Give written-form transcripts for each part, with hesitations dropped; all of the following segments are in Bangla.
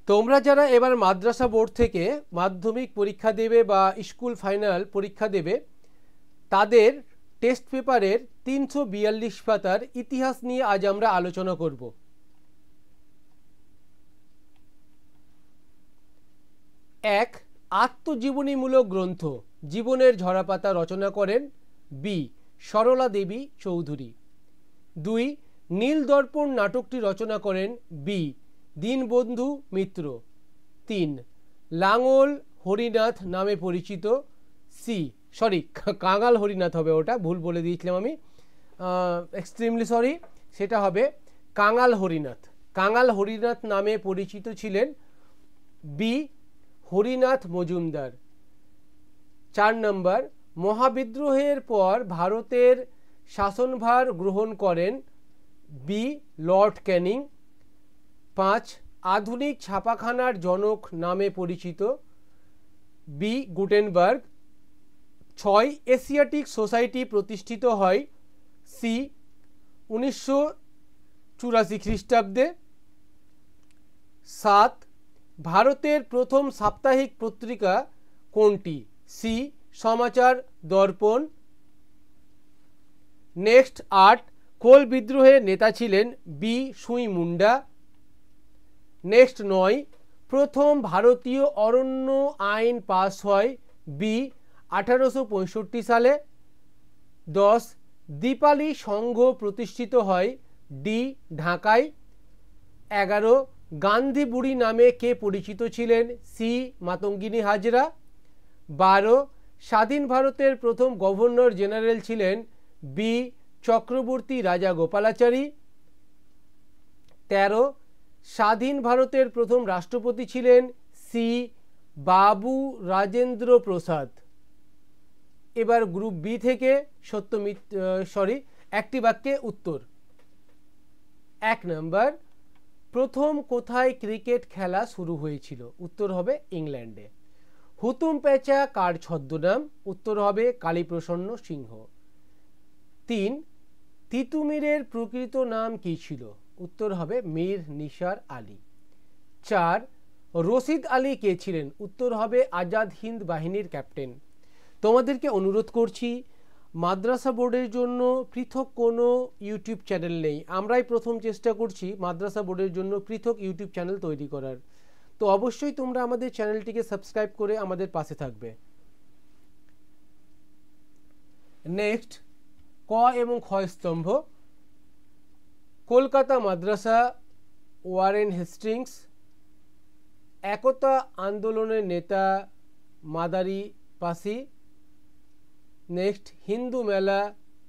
তোমরা যারা এবার মাদ্রাসা বোর্ড থেকে মাধ্যমিক পরীক্ষা দেবে বা স্কুল ফাইনাল পরীক্ষা দেবে তাদের টেস্ট পেপারের 342 পাতার ইতিহাস নিয়ে আজ আমরা আলোচনা করব। এক, আত্মজীবনীমূলক গ্রন্থ জীবনের ঝরাপাতা রচনা করেন বি সরলা দেবী চৌধুরী। 2, নীলদর্পণ নাটকটি রচনা করেন বি দীনবন্ধু মিত্র। 3, লাঙল হরিনাথ নামে পরিচিত কাঙাল হরিনাথ হবে, ওটা ভুল বলে দিয়েছিলাম আমি, এক্সট্রিমলি সরি, সেটা হবে কাঙাল হরিনাথ। কাঙাল হরিনাথ নামে পরিচিত ছিলেন বি হরিনাথ মজুমদার। 4 নম্বর, মহাবিদ্রোহের পর ভারতের শাসনভার গ্রহণ করেন বি লর্ড ক্যানিং। 5, আধুনিক ছাপাখানার জনক নামে পরিচিত বি গুটেনবার্গ। 6, এশিয়াটিক সোসাইটি প্রতিষ্ঠিত হয় সি 1984 খ্রিস্টাব্দে। 7, ভারতের প্রথম সাপ্তাহিক পত্রিকা কোনটি? সি সমাচার দর্পণ। নেক্সট 8, কোল বিদ্রোহের নেতা ছিলেন বি সুই মুন্ডা। নেক্সট 9, প্রথম ভারতীয় অরণ্য আইন পাস হয় বি 1865 সালে। 10, দীপালি সংঘ প্রতিষ্ঠিত হয় ডি ঢাকায়। 11, গান্ধী বুড়ি নামে কে পরিচিত ছিলেন? সি মাতঙ্গিনী হাজরা। 12, স্বাধীন ভারতের প্রথম গভর্নর জেনারেল ছিলেন বি চক্রবর্তী রাজা গোপালাচারী। 13, স্বাধীন ভারতের প্রথম রাষ্ট্রপতি ছিলেন সি বাবু রাজেন্দ্র প্রসাদ। এবার গ্রুপ বি থেকে একটি বাক্যে উত্তর। 1 নম্বর, প্রথম কোথায় ক্রিকেট খেলা শুরু হয়েছিল? উত্তর হবে ইংল্যান্ডে। হুতুম প্যাঁচা কার ছদ্মনাম? উত্তর হবে কালীপ্রসন্ন সিংহ। 3, তিতুমিরের প্রকৃত নাম কি ছিল? উত্তর হবে মীর নিসার আলী। 4, রশিদ আলী কে ছিলেন? উত্তর হবে আজাদ হিন্দ বাহিনীর ক্যাপ্টেন। তোমাদেরকে অনুরোধ করছি, মাদ্রাসা বোর্ডের জন্য পৃথক কোনো ইউটিউব চ্যানেল নেই। আমরাই প্রথম চেষ্টা করছি মাদ্রাসা বোর্ডের জন্য পৃথক ইউটিউব চ্যানেল তৈরি করার। তো অবশ্যই তোমরা আমাদের চ্যানেলটিকে সাবস্ক্রাইব করে আমাদের পাশে থাকবে। নেক্সট, ক এবং খ স্তম্ভ। কলকাতা মাদ্রাসা, ওয়ারেন হেস্টিংস। একতা আন্দোলনের নেতা মাদারি পাসি। নেক্সট, হিন্দু মেলা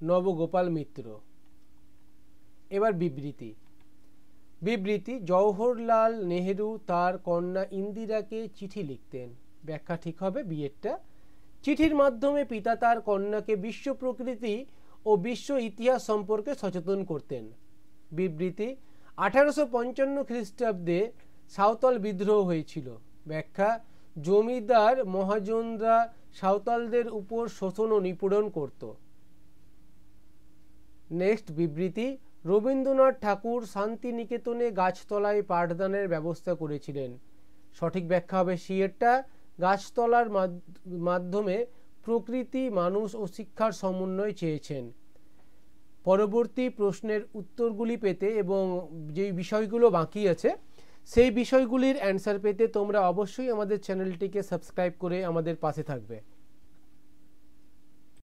নবগোপাল মিত্র। এবার বিবৃতি। জওহরলাল নেহেরু তার কন্যা ইন্দিরাকে চিঠি লিখতেন। ব্যাখ্যা ঠিক হবে বিয়েরটা। চিঠির মাধ্যমে পিতা তার কন্যাকে বিশ্ব প্রকৃতি ও বিশ্ব ইতিহাস সম্পর্কে সচেতন করতেন। বিবৃতি, 1855 খ্রিস্টাব্দে সাঁওতাল বিদ্রোহ হয়েছিল। ব্যাখ্যা, জমিদার মহাজনরা সাঁওতালদের উপর শোষণ ও নিপীড়ন করত। নেক্সট বিবৃতি, রবীন্দ্রনাথ ঠাকুর শান্তিনিকেতনে গাছতলায় পাঠদানের ব্যবস্থা করেছিলেন। সঠিক ব্যাখ্যা হবে সি এরটা। গাছতলার মাধ্যমে প্রকৃতি, মানুষ ও শিক্ষার সমন্বয় চেয়েছেন। পরবর্তী প্রশ্নের উত্তরগুলি পেতে এবং যেই বিষয়গুলো বাকি আছে সেই বিষয়গুলির অ্যান্সার পেতে তোমরা অবশ্যই আমাদের চ্যানেলটিকে সাবস্ক্রাইব করে আমাদের পাশে থাকবে।